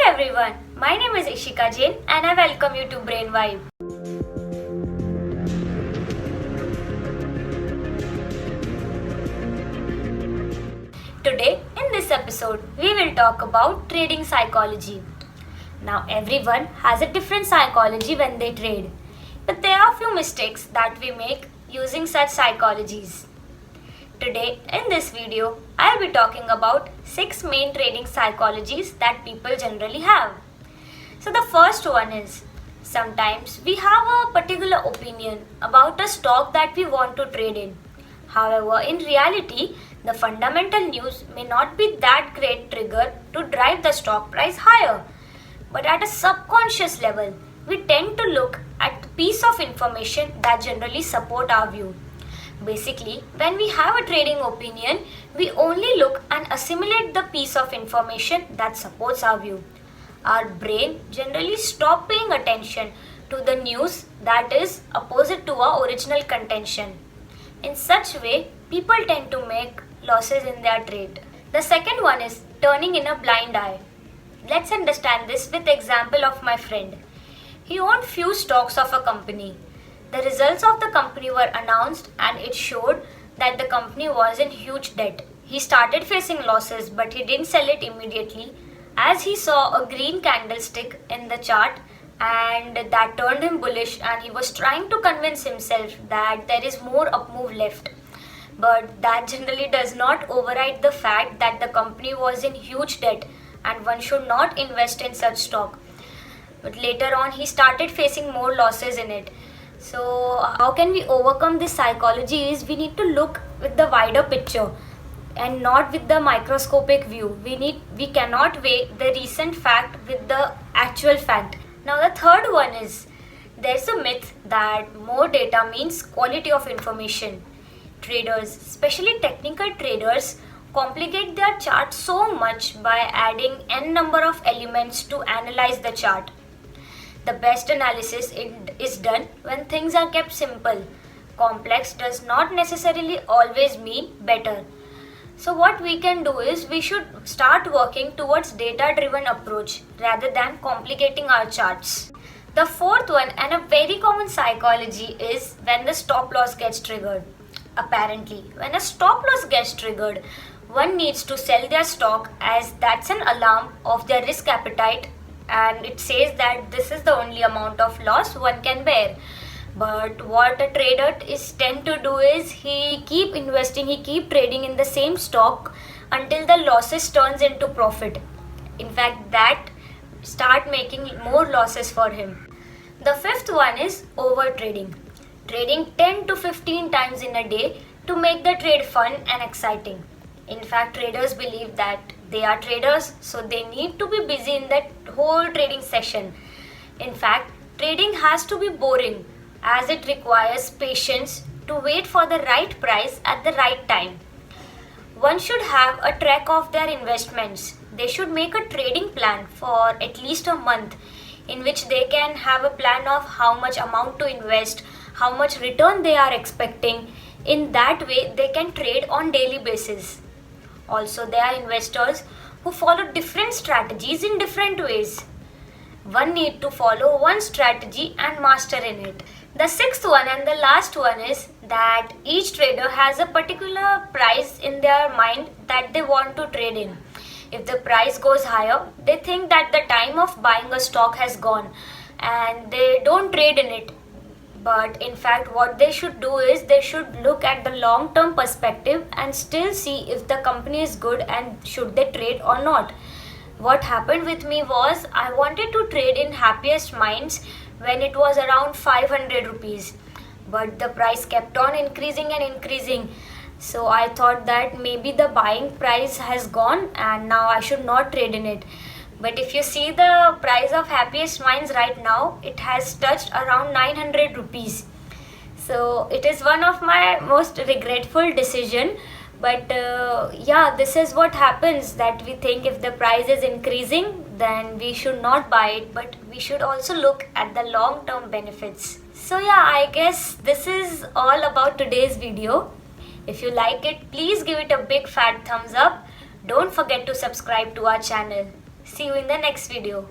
everyone, my name is Ishika Jain and I welcome you to Brain Vibe. Today, in this episode, we will talk about trading psychology. Now, everyone has a different psychology when they trade, but there are few mistakes that we make using such psychologies. Today, in this video, I'll be talking about 6 main trading psychologies that people generally have. So, the first one is sometimes we have a particular opinion about a stock that we want to trade in. However, in reality, the fundamental news may not be that great trigger to drive the stock price higher. But at a subconscious level, we tend to look at the piece of information that generally support our view. Basically, when we have a trading opinion, we only look and assimilate the piece of information that supports our view. Our brain generally stop paying attention to the news that is opposite to our original contention. In such way, people tend to make losses in their trade. The second one is turning in a blind eye. Let's understand this with example of my friend. He owned few stocks of a company. The results of the company were announced and it showed that the company was in huge debt. He started facing losses but he didn't sell it immediately as he saw a green candlestick in the chart and that turned him bullish and he was trying to convince himself that there is more up move left. But that generally does not override the fact that the company was in huge debt and one should not invest in such stock. But later on he started facing more losses in it. So how can we overcome this psychology is we need to look with the wider picture and not with the microscopic view. We cannot weigh the recent fact with the actual fact. Now the third one is there's a myth that more data means quality of information. Traders, especially technical traders, complicate their chart so much by adding n number of elements to analyze the chart. The best analysis is done when things are kept simple. Complex does not necessarily always mean better. So what we can do is we should start working towards data-driven approach rather than complicating our charts. The fourth one and a very common psychology is when the stop loss gets triggered. Apparently, when a stop loss gets triggered, one needs to sell their stock as that's an alarm of their risk appetite and it says that this is the only amount of loss one can bear. But what a trader tend to do is he keep investing, he keep trading in the same stock until the losses turns into profit. In fact, that start making more losses for him. The fifth one is over trading. Trading 10 to 15 times in a day to make the trade fun and exciting. In fact, traders believe that they are traders, so they need to be busy in that whole trading session. In fact, trading has to be boring as it requires patience to wait for the right price at the right time. One should have a track of their investments. They should make a trading plan for at least a month in which they can have a plan of how much amount to invest, how much return they are expecting. In that way, they can trade on daily basis. Also, there are investors who follow different strategies in different ways. One need to follow one strategy and master in it. The sixth one and the last one is that each trader has a particular price in their mind that they want to trade in. If the price goes higher, they think that the time of buying a stock has gone and they don't trade in it. But in fact, what they should do is they should look at the long-term perspective and still see if the company is good and should they trade or not. What happened with me was I wanted to trade in Happiest Minds when it was around 500 rupees. But the price kept on increasing and increasing. So I thought that maybe the buying price has gone and now I should not trade in it. But if you see the price of Happiest Minds right now, it has touched around 900 rupees. So it is one of my most regretful decision. But this is what happens, that we think if the price is increasing, then we should not buy it. But we should also look at the long-term benefits. So I guess this is all about today's video. If you like it, please give it a big fat thumbs up. Don't forget to subscribe to our channel. See you in the next video.